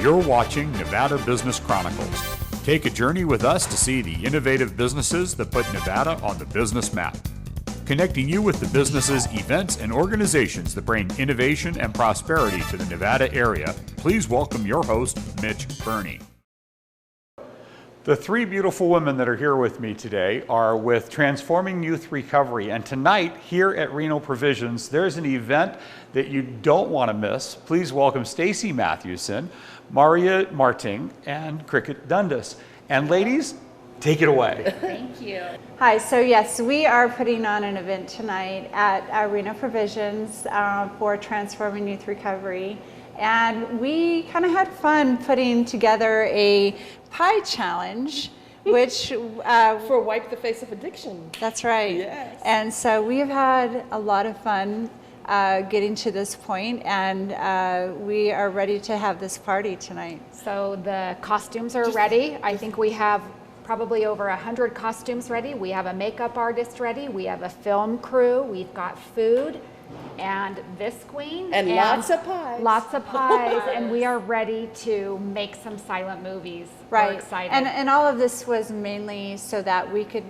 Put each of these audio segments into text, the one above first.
You're watching Nevada Business Chronicles. Take a journey with us to see the innovative businesses that put Nevada on the business map. Connecting you with the businesses, events, and organizations that bring innovation and prosperity to the Nevada area, please welcome your host, Mitch Burney. The three beautiful women that are here with me today are with Transforming Youth Recovery. And tonight, here at Reno Provisions, there's an event that you don't want to miss. Please welcome Stacie Mathewson, Maria Marting, and Cricket Dundas. And ladies, take it away. Thank you. Hi, so yes, we are putting on an event tonight at Reno Provisions for Transforming Youth Recovery. And we kind of had fun putting together a pie challenge, which for Wipe the Face of Addiction. That's right. Yes. And so we have had a lot of fun getting to this point, and we are ready to have this party tonight. So the costumes are ready. I think we have probably over 100 costumes ready. We have a makeup artist ready. We have a film crew. We've got food. And this queen. And lots of pies. Lots of pies. And we are ready to make some silent movies. Right. We're excited. And all of this was mainly so that we could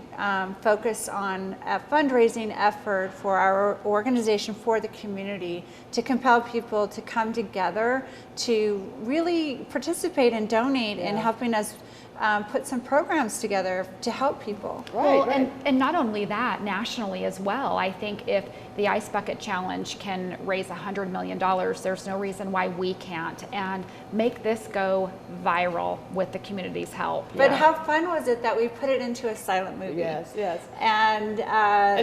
focus on a fundraising effort for our organization, for the community, to compel people to come together to really participate and donate in helping us put some programs together to help people. Right. And not only that, nationally as well. I think if the Ice Bucket Challenge can raise $100 million, there's no reason why we can't, and make this go viral with the community's help. But how fun was it that we put it into a silent movie? Yes, yes. And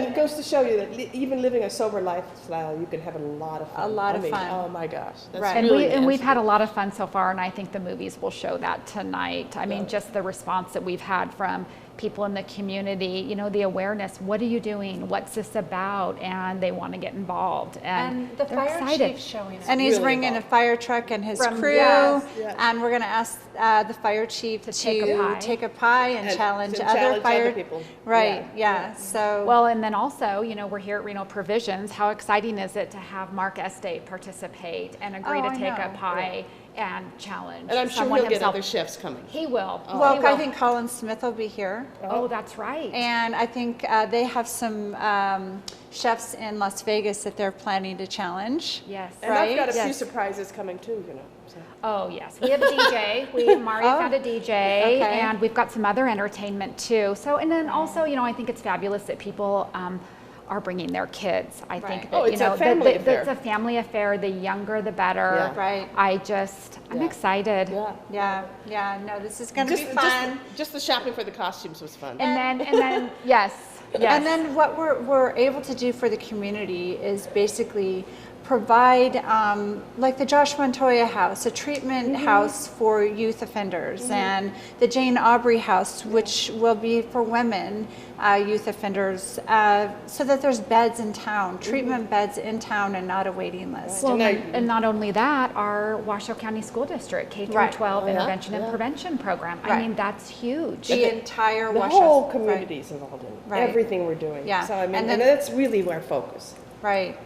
it goes to show you that even living a sober lifestyle, you can have a lot of fun. A lot of fun. Oh my gosh. That's Right. And we've had a lot of fun so far, and I think the movies will show that tonight. I mean, just the response that we've had from people in the community, you know, the awareness, what are you doing? What's this about? And they want to get involved. And the they're fire excited. chief showing up. And he's Really bringing involved. a fire truck and his crew. Yes. And we're going to ask the fire chief to take a pie and challenge other fire people. Right, yeah. So Well, and then also, you know, we're here at Reno Provisions. How exciting is it to have Mark Estate participate and agree to I take a know. pie and challenge And I'm sure someone he'll get himself? other chefs coming. He will. well, He will. I think Colin Smith will be here. Oh, that's right. And I think they have some chefs in Las Vegas that they're planning to challenge. Yes. And Right? I've got a few Yes. surprises coming too, you know. So. Oh, yes. We have a DJ. Maria's got a DJ, Okay. and we've got some other entertainment too. So, and then also, you know, I think it's fabulous that people are bringing their kids. I think Right. that, Oh, you it's know, a family affair. it's a family affair. The younger, the better. Yeah. Right. I'm excited. Yeah. No, this is going to be fun. Just the shopping for the costumes was fun. And then, yes. And then what we're able to do for the community is basically provide, like the Josh Montoya House, a treatment house for youth offenders, and the Jane Aubrey House, which will be for women youth offenders, so that there's beds in town, treatment beds in town, and not a waiting list. Well, and not only that, our Washoe County School District K-12 intervention and prevention program. I mean, that's huge. The entire the Washoe whole community is involved in Right. everything we're doing. Yeah. So I mean, And and then- that's really our focus. Right.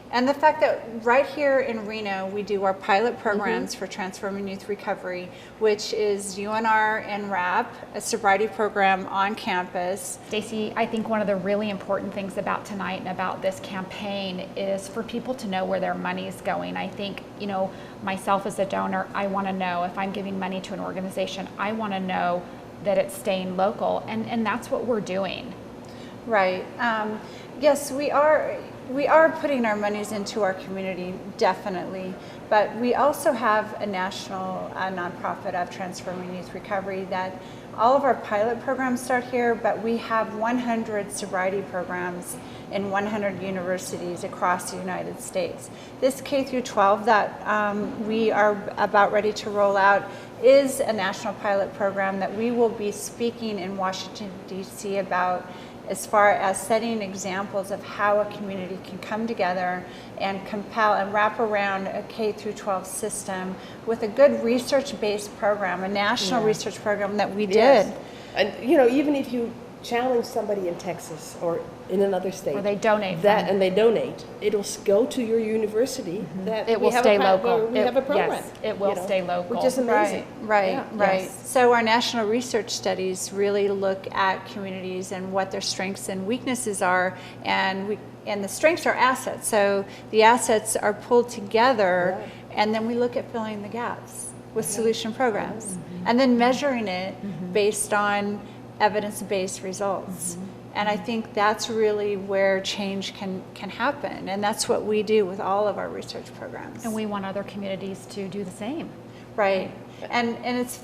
And the fact that right here in Reno, we do our pilot programs for Transforming Youth Recovery, which is UNR and RAP, a sobriety program on campus. Stacie, I think one of the really important things about tonight and about this campaign is for people to know where their money's going. I think, you know, myself as a donor, I want to know if I'm giving money to an organization, I want to know that it's staying local, and that's what we're doing. Right. Yes, we are putting our monies into our community, definitely, but we also have a national nonprofit of Transforming Youth Recovery that all of our pilot programs start here, but we have 100 sobriety programs in 100 universities across the United States. This K through 12 that we are about ready to roll out is a national pilot program that we will be speaking in Washington, D.C. about, as far as setting examples of how a community can come together and compel and wrap around a K through 12 system with a good research-based program, a national research program that we did. And you know, even if you challenge somebody in Texas or in another state, Or they donate that, from- and they donate, it'll go to your university. That It we will have stay a local. We have a program. Yes, it will stay local. Which is amazing. Right, Yeah. right. Yes. So our national research studies really look at communities and what their strengths and weaknesses are, and the strengths are assets. So the assets are pulled together, Right. and then we look at filling the gaps with solution programs, and then measuring it based on evidence-based results. And I think that's really where change can happen, and that's what we do with all of our research programs. And we want other communities to do the same. Right. And it's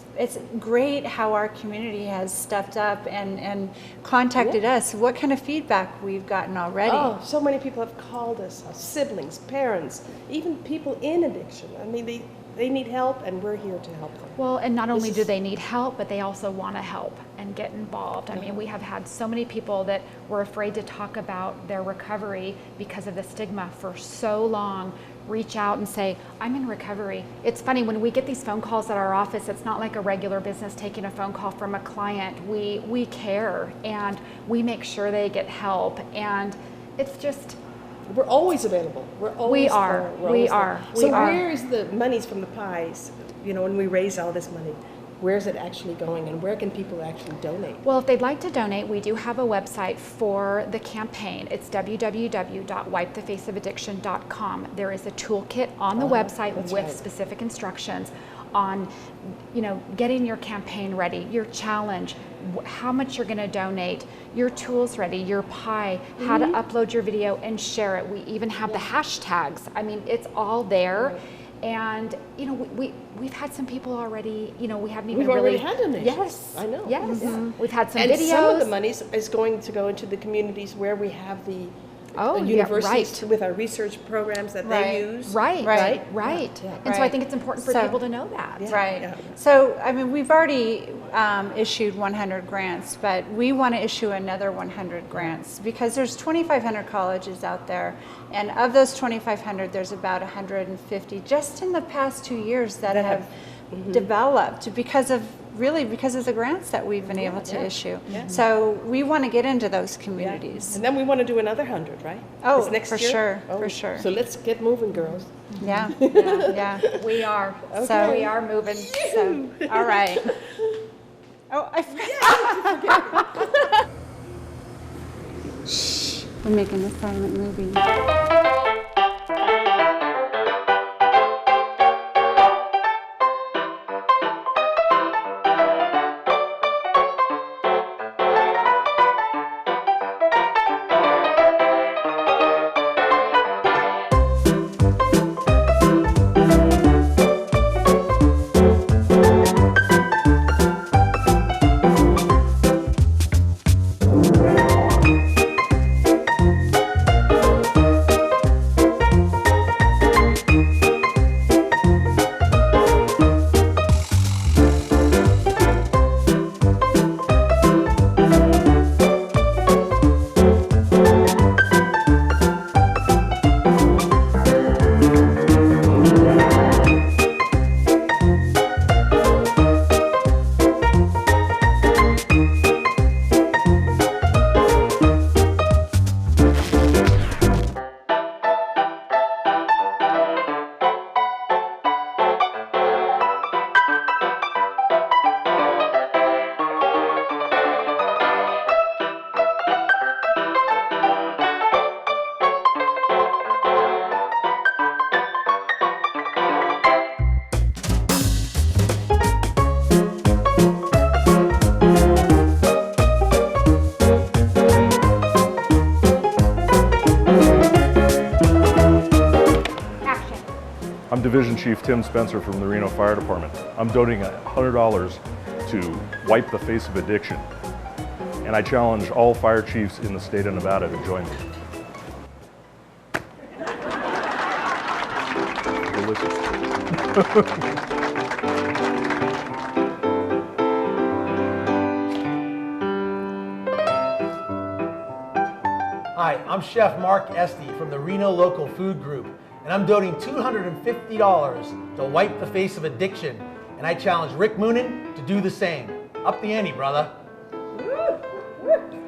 great how our community has stepped up and contacted us. What kind of feedback we've gotten already? Oh, so many people have called us, siblings, parents, even people in addiction. I mean, they need help, and we're here to help them. Well, and not only This do is- they need help, but they also want to help and get involved. I mean, we have had so many people that were afraid to talk about their recovery because of the stigma for so long reach out and say, I'm in recovery. It's funny, when we get these phone calls at our office, it's not like a regular business taking a phone call from a client. We care, and we make sure they get help, and it's just, We're always available. We're always are. there. We're We always there. are. So We are. where is the monies from the pies? When we raise all this money, where is it actually going, and where can people actually donate? well, if they'd like to donate, we do have a website for the campaign. It's www.wipethefaceofaddiction.com. There is a toolkit on the website that's with right. specific instructions on, getting your campaign ready, your challenge, how much you're going to donate, your tools ready, your pie, how to upload your video and share it. We even have the hashtags. I mean, it's all there. Right. And we've had some people already. We haven't even We've really already had donations. Yes, I know. Yes, Yeah. we've had some And videos. some of the money is going to go into the communities where we have the universities right. with our research programs that Right. they use. Right, Right. right. Yeah. And so I Right. think it's important for So- people to know that. Yeah. Right. Yeah. So, I mean, we've already issued 100 grants, but we want to issue another 100 grants because there's 2,500 colleges out there, and of those 2,500, there's about 150 just in the past 2 years that have developed because of the grants that we've been able to issue. Yeah. So we want to get into those communities. And then we want to do another 100, right? Oh, This next for year? sure, Oh, for sure. So let's get moving, girls. Yeah, yeah. We are. So- So we are moving. So All right. Oh, I forgot. Shh. We're making a silent movie. action. I'm Division Chief Tim Spencer from the Reno Fire Department. I'm donating $100 to Wipe the Face of Addiction. And I challenge all fire chiefs in the state of Nevada to join me. Delicious. Hi, I'm Chef Mark Estey from the Reno Local Food Group, and I'm donating $250 to Wipe the Face of Addiction, and I challenge Rick Moonen to do the same. Up the ante, brother.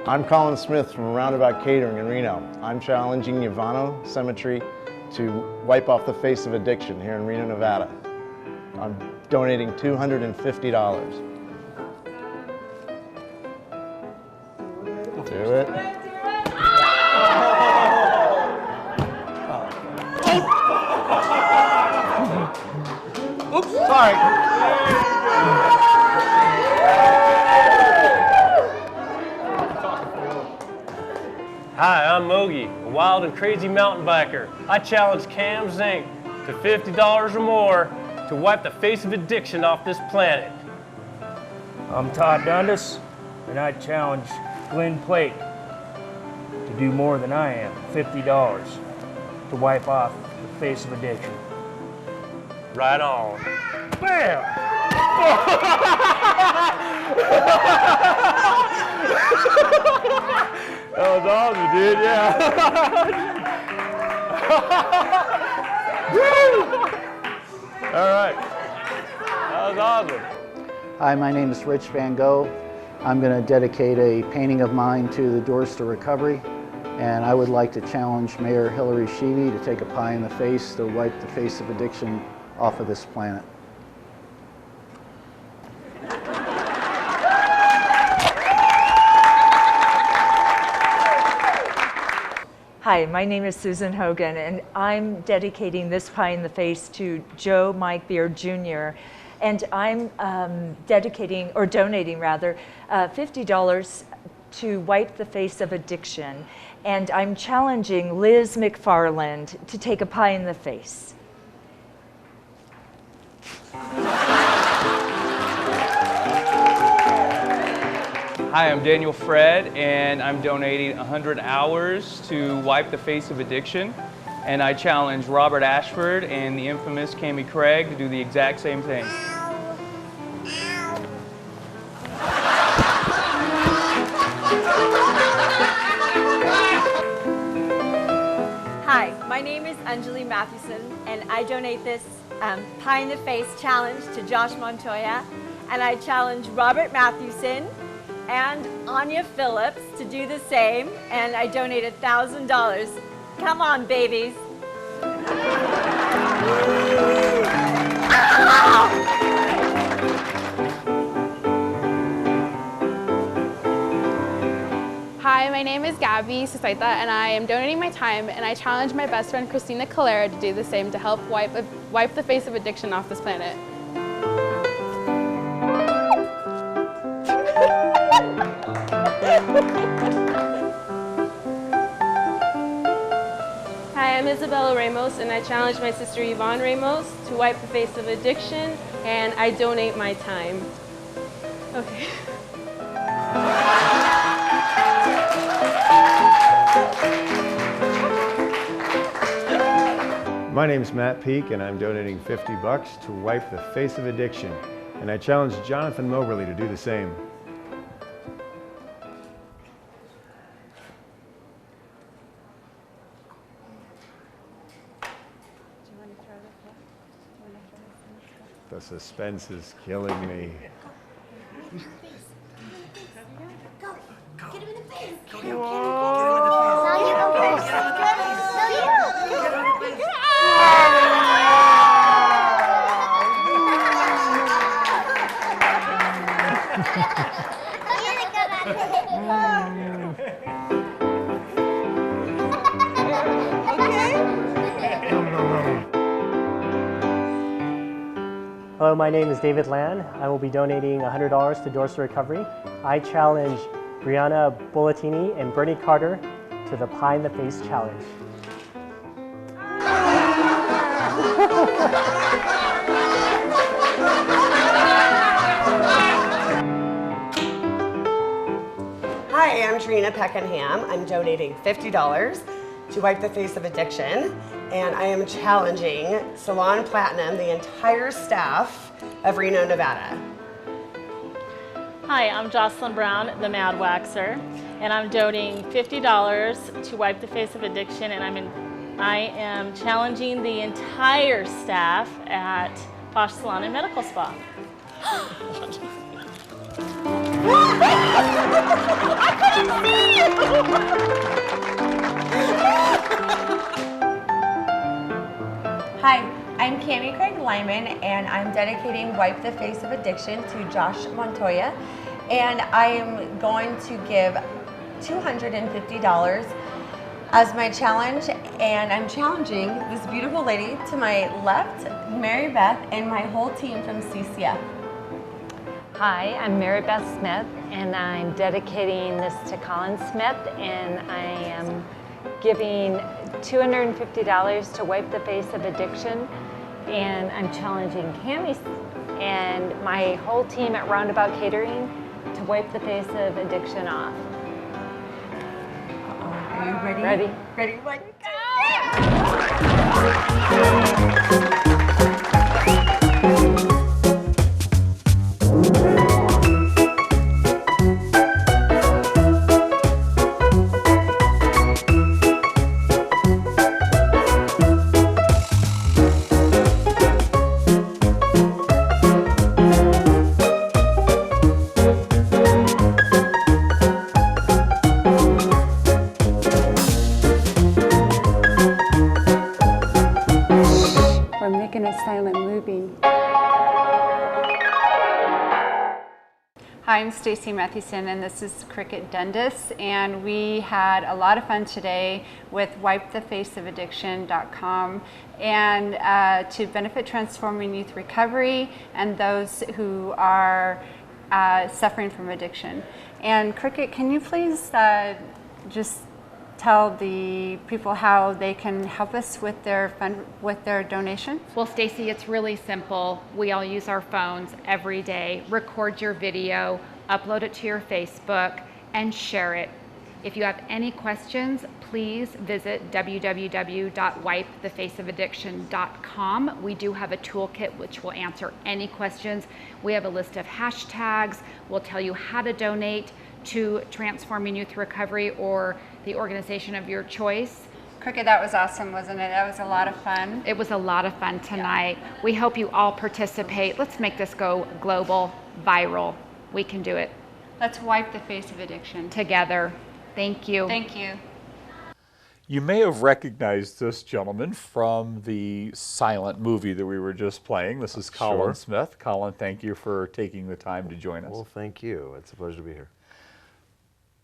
I'm Colin Smith from Roundabout Catering in Reno. I'm challenging Yavano Cemetery to wipe off the face of addiction here in Reno, Nevada. I'm donating $250. Do it. Oops, sorry. Hi, I'm Mogi, a wild and crazy mountain biker. I challenge Cam Zink to $50 or more to wipe the face of addiction off this planet. I'm Todd Dundas, and I challenge Glenn Plate to do more than I am, $50 to wipe off the face of addiction. Right on. Bam! That was awesome, dude, yeah. All right. That was awesome. Hi, my name is Rich Van Gogh. I'm going to dedicate a painting of mine to the Doors to Recovery, and I would like to challenge Mayor Hillary Sheevey to take a pie in the face to wipe the face of addiction off of this planet. Hi, my name is Susan Hogan, and I'm dedicating this pie in the face to Joe Mike Beard Jr. And I'm donating $50 to wipe the face of addiction. And I'm challenging Liz McFarland to take a pie in the face. Hi, I'm Daniel Fred, and I'm donating 100 hours to wipe the face of addiction. And I challenge Robert Ashford and the infamous Cammie Craig to do the exact same thing. Hi, my name is Stacie Mathewson, and I donate this Pie in the Face challenge to Josh Montoya, and I challenge Robert Mathewson and Anya Phillips to do the same, and I donate $1,000. Come on, babies. Hi, my name is Gabby Susaita, and I am donating my time, and I challenge my best friend Christina Calera to do the same to help wipe the face of addiction off this planet. Hi, I'm Isabella Ramos, and I challenge my sister Yvonne Ramos to wipe the face of addiction, and I donate my time. Okay. My name is Matt Peak, and I'm donating $50 to wipe the face of addiction, and I challenge Jonathan Moberly to do the same. The suspense is killing me. Go. Get him in the face. Go. Get him in the face. Hello, my name is David Land. I will be donating $100 to Doors to Recovery. I challenge Brianna Bullatini and Bernie Carter to the Pie in the Face Challenge. Hi, I'm Trina Peckenham. I'm donating $50 to wipe the face of addiction, and I am challenging Salon Platinum, the entire staff of Reno, Nevada. Hi, I'm Jocelyn Brown, the Mad Waxer, and I'm donating $50 to wipe the face of addiction, and I am challenging the entire staff at Posh Salon and Medical Spa. I couldn't see you! Hi, I'm Cammie Craig Lyman, and I'm dedicating Wipe the Face of Addiction to Josh Montoya, and I am going to give $250 as my challenge, and I'm challenging this beautiful lady to my left, Mary Beth, and my whole team from CCF. Hi, I'm Mary Beth Smith, and I'm dedicating this to Colin Smith, and I am giving $250 to Wipe the Face of Addiction, and I'm challenging Cammie and my whole team at Roundabout Catering to wipe the face of addiction off. Are you ready? Ready. Ready, one, We're making a silent movie. Hi, I'm Stacie Mathewson, and this is Cricket Dundas, and we had a lot of fun today with wipethefaceofaddiction.com and to benefit transforming youth recovery and those who are suffering from addiction. And Cricket, can you please just tell the people how they can help us with their donation? Well, Stacie, it's really simple. We all use our phones every day. Record your video, upload it to your Facebook, and share it. If you have any questions, please visit www.wipethefaceofaddiction.com. We do have a toolkit which will answer any questions. We have a list of hashtags. We'll tell you how to donate to Transforming Youth Recovery or the organization of your choice. Cricket, that was awesome, wasn't it? That was a lot of fun. It was a lot of fun tonight. Yeah. We hope you all participate. Let's make this go global, viral. We can do it. Let's wipe the face of addiction. Together. Thank you. Thank you. You may have recognized this gentleman from the silent movie that we were just playing. This is Colin Smith. Colin, thank you for taking the time to join us. Well, thank you. It's a pleasure to be here.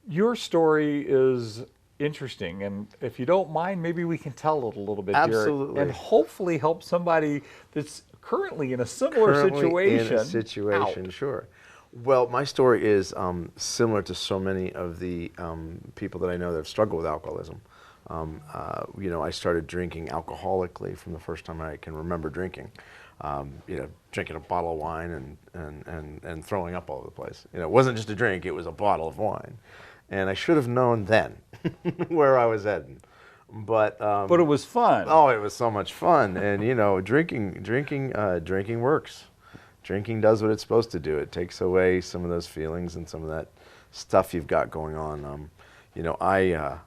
Your story is interesting, and if you don't mind, maybe we can tell it a little bit Absolutely. here and hopefully help somebody that's currently in a similar situation. Out. Sure. Well, my story is similar to so many of the people that I know that have struggled with alcoholism. You know, I started drinking alcoholically from the first time I can remember drinking. You know, drinking a bottle of wine and throwing up all over the place. You know, it wasn't just a drink; it was a bottle of wine. And I should have known then where I was heading. But it was fun. Oh, it was so much fun. And you know, drinking works. Drinking does what it's supposed to do. It takes away some of those feelings and some of that stuff you've got going on. You know, I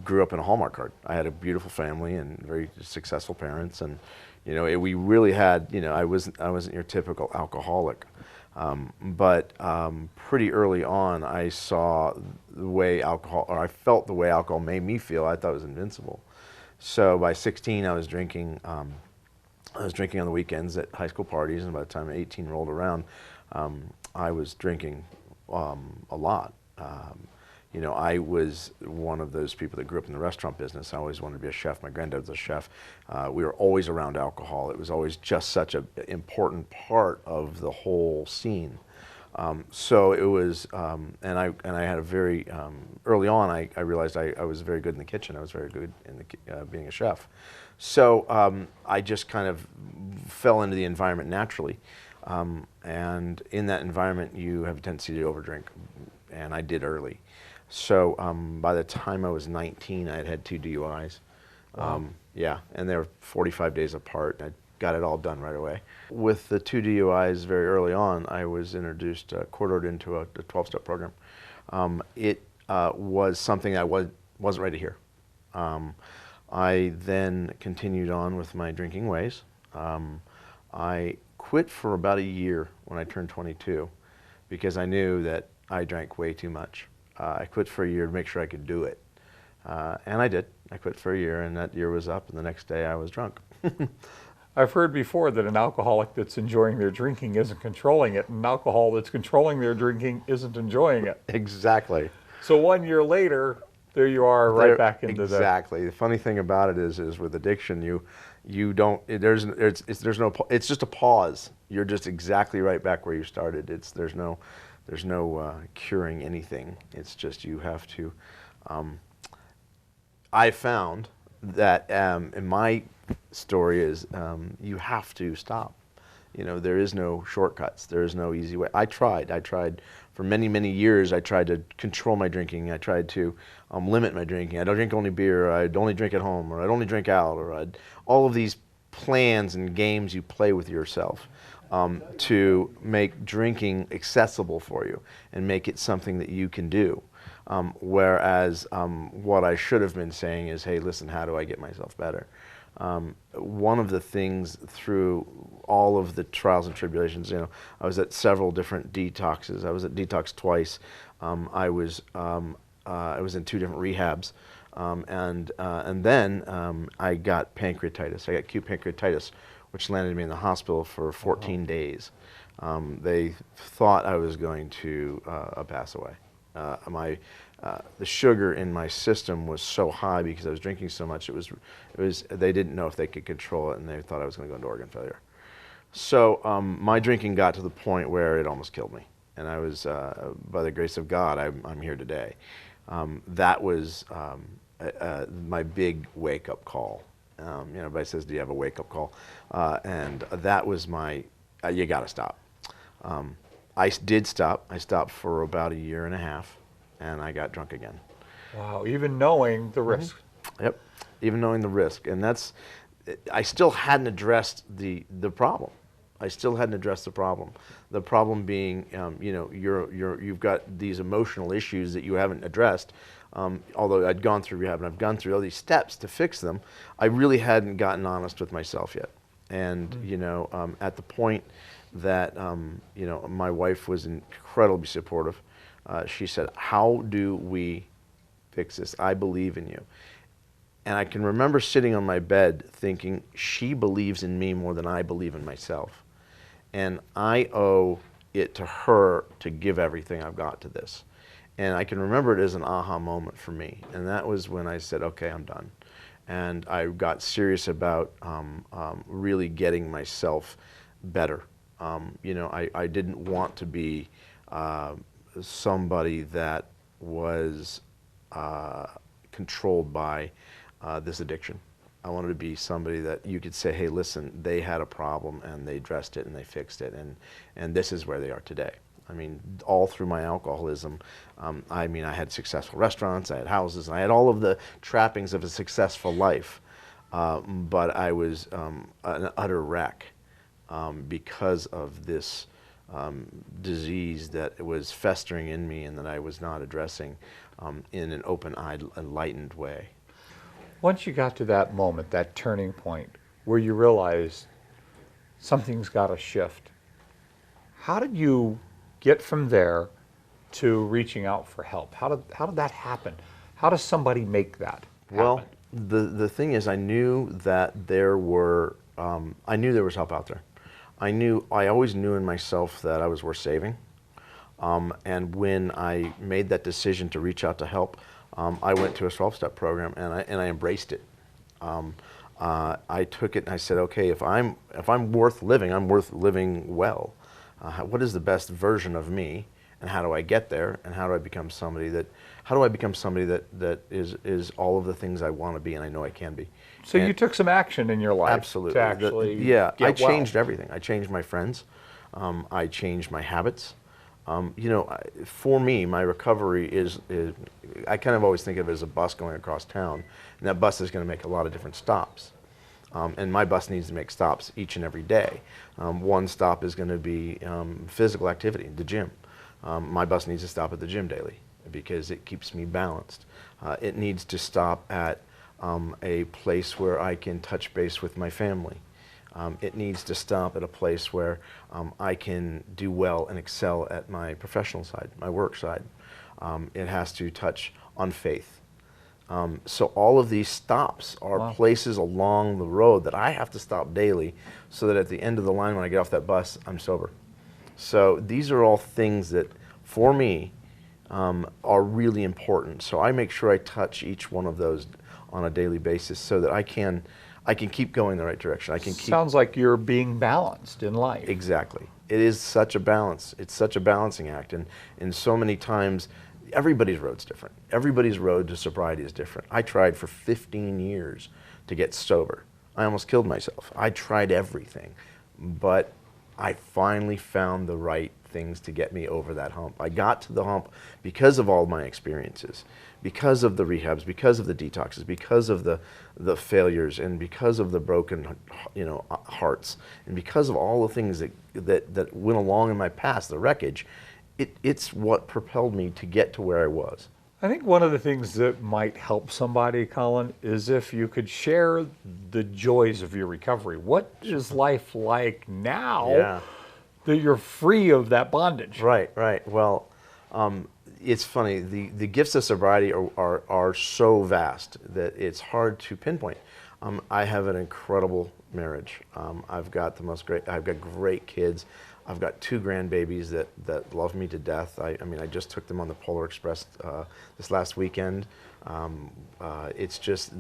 grew up in a Hallmark card. I had a beautiful family and very successful parents, and you know, we really had. You know, I wasn't your typical alcoholic. But pretty early on, I saw the way alcohol, or I felt the way alcohol made me feel. I thought it was invincible. So by 16, I was drinking. I was drinking on the weekends at high school parties, and by the time 18 rolled around, I was drinking a lot. You know, I was one of those people that grew up in the restaurant business. I always wanted to be a chef. My granddad was a chef. We were always around alcohol. It was always just such an important part of the whole scene. So it was, and I had a very, early on I realized I was very good in the kitchen. I was very good in being a chef. So I just kind of fell into the environment naturally. And in that environment, you have a tendency to overdrink, and I did early. So by the time I was 19, I had had 2 DUIs. Wow. Yeah, and they were 45 days apart. I got it all done right away. With the 2 DUIs very early on, I was introduced, quartered into a 12-step program. It was something I wasn't ready to hear. I then continued on with my drinking ways. I quit for about a year when I turned 22 because I knew that I drank way too much. I quit for a year to make sure I could do it. And I did. I quit for a year, and that year was up, and the next day I was drunk. I've heard before that an alcoholic that's enjoying their drinking isn't controlling it, and an alcohol that's controlling their drinking isn't enjoying it. Exactly. So 1 year later, there you are, right back into the... Exactly. The funny thing about it is with addiction, you don't, there's no, it's just a pause. You're just exactly right back where you started. There's no curing anything. It's just you have to, I found that in my story is you have to stop. You know, there is no shortcuts. There is no easy way. I tried for many, many years. I tried to control my drinking. I tried to limit my drinking. I don't drink only beer. I'd only drink at home, or I'd only drink out, or all of these plans and games you play with yourself to make drinking accessible for you and make it something that you can do. Whereas what I should have been saying is, hey, listen, how do I get myself better? One of the things through all of the trials and tribulations, you know, I was at several different detoxes. I was at detox twice. I was in 2 different rehabs, and then I got pancreatitis. I got acute pancreatitis, which landed me in the hospital for 14 days. They thought I was going to pass away. The sugar in my system was so high because I was drinking so much. They didn't know if they could control it, and they thought I was going to go into organ failure. So my drinking got to the point where it almost killed me, and I was, by the grace of God, I'm here today. That was my big wake-up call. You know, everybody says, "Do you have a wake-up call?" And that was my, you got to stop. I did stop. I stopped for about 1.5 years, and I got drunk again. Wow, even knowing the risk. Yep, even knowing the risk. And I still hadn't addressed the problem. I still hadn't addressed the problem. The problem being, you know, you've got these emotional issues that you haven't addressed. Although I'd gone through rehab and I've gone through all these steps to fix them, I really hadn't gotten honest with myself yet. And, you know, at the point that, you know, my wife was incredibly supportive. She said, "How do we fix this? I believe in you." And I can remember sitting on my bed thinking, she believes in me more than I believe in myself. And I owe it to her to give everything I've got to this. And I can remember it as an aha moment for me. And that was when I said, okay, I'm done. And I got serious about really getting myself better. You know, I didn't want to be somebody that was controlled by this addiction. I wanted to be somebody that you could say, hey, listen, they had a problem and they addressed it and they fixed it, and this is where they are today. I mean, all through my alcoholism, I mean, I had successful restaurants, I had houses, and I had all of the trappings of a successful life, but I was an utter wreck because of this disease that was festering in me and that I was not addressing in an open-eyed, enlightened way. Once you got to that moment, that turning point, where you realized something's got to shift, how did you get from there to reaching out for help? How did that happen? How does somebody make that happen? Well, the thing is, I knew that there were, I knew there was help out there. I always knew in myself that I was worth saving. And when I made that decision to reach out to help, I went to a 12-step program and I embraced it. I took it and I said, okay, if I'm worth living, I'm worth living well. What is the best version of me, and how do I get there, and how do I become somebody that is all of the things I want to be and I know I can be. So you took some action in your life. Absolutely. To actually I changed well. everything. I changed my friends. I changed my habits. You know, for me, my recovery is, I kind of always think of it as a bus going across town, and that bus is going to make a lot of different stops. And my bus needs to make stops each and every day. One stop is going to be physical activity, the gym. My bus needs to stop at the gym daily because it keeps me balanced. It needs to stop at a place where I can touch base with my family. It needs to stop at a place where I can do well and excel at my professional side, my work side. It has to touch on faith. So all of these stops are places along the road that I have to stop daily so that at the end of the line when I get off that bus, I'm sober. So these are all things that, for me, are really important. So I make sure I touch each one of those on a daily basis so that I can keep going the right direction. I can keep. Sounds like you're being balanced in life. Exactly. It is such a balance. It's such a balancing act. And so many times, everybody's road's different. Everybody's road to sobriety is different. I tried for 15 years to get sober. I almost killed myself. I tried everything, but I finally found the right things to get me over that hump. I got to the hump because of all my experiences, because of the rehabs, because of the detoxes, because of the failures, and because of the broken, hearts, and because of all the things that went along in my past, the wreckage. It's what propelled me to get to where I was. I think one of the things that might help somebody, Colin, is if you could share the joys of your recovery. What is life like now that you're free of that bondage? Right. Well, it's funny. The gifts of sobriety are so vast that it's hard to pinpoint. I have an incredible marriage. I've got great kids. I've got 2 grandbabies that love me to death. I mean, I just took them on the Polar Express this last weekend. It's just,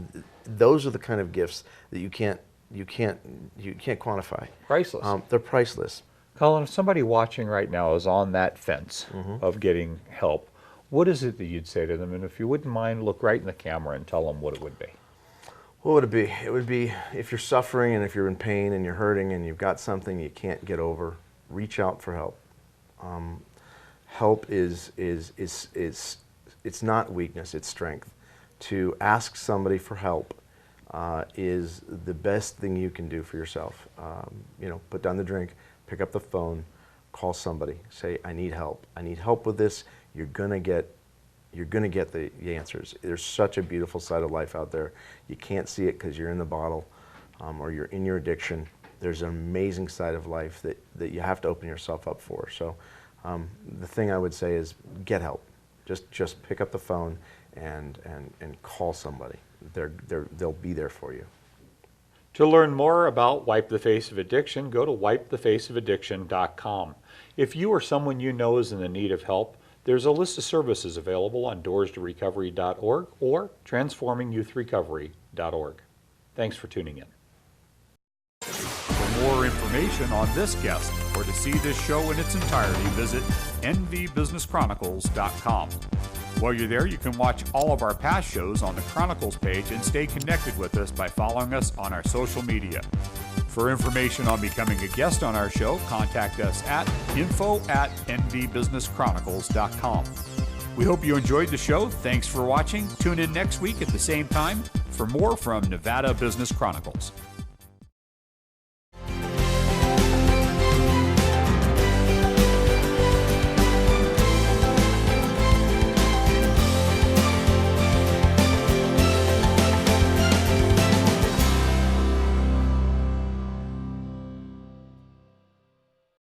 those are the kind of gifts that you can't quantify. Priceless. They're priceless. Colin, if somebody watching right now is on that fence of getting help, what is it that you'd say to them? And if you wouldn't mind, look right in the camera and tell them what it would be. What would it be? It would be, if you're suffering and if you're in pain and you're hurting and you've got something you can't get over, reach out for help. Help is it's not weakness, it's strength. To ask somebody for help is the best thing you can do for yourself. Put down the drink, pick up the phone, call somebody, say, I need help. I need help with this. You're gonna get the answers. There's such a beautiful side of life out there. You can't see it because you're in the bottle or you're in your addiction. There's an amazing side of life that you have to open yourself up for. So the thing I would say is get help. Just pick up the phone and call somebody. They'll be there for you. To learn more about Wipe the Face of Addiction, go to wipethefaceofaddiction.com. If you or someone you know is in the need of help, there's a list of services available on doorstorecovery.org or transformingyouthrecovery.org. Thanks for tuning in. For more information on this guest or to see this show in its entirety, visit nvbusinesschronicles.com. While you're there, you can watch all of our past shows on the Chronicles page and stay connected with us by following us on our social media. For information on becoming a guest on our show, contact us at info@nvbusinesschronicles.com. We hope you enjoyed the show. Thanks for watching. Tune in next week at the same time for more from Nevada Business Chronicles.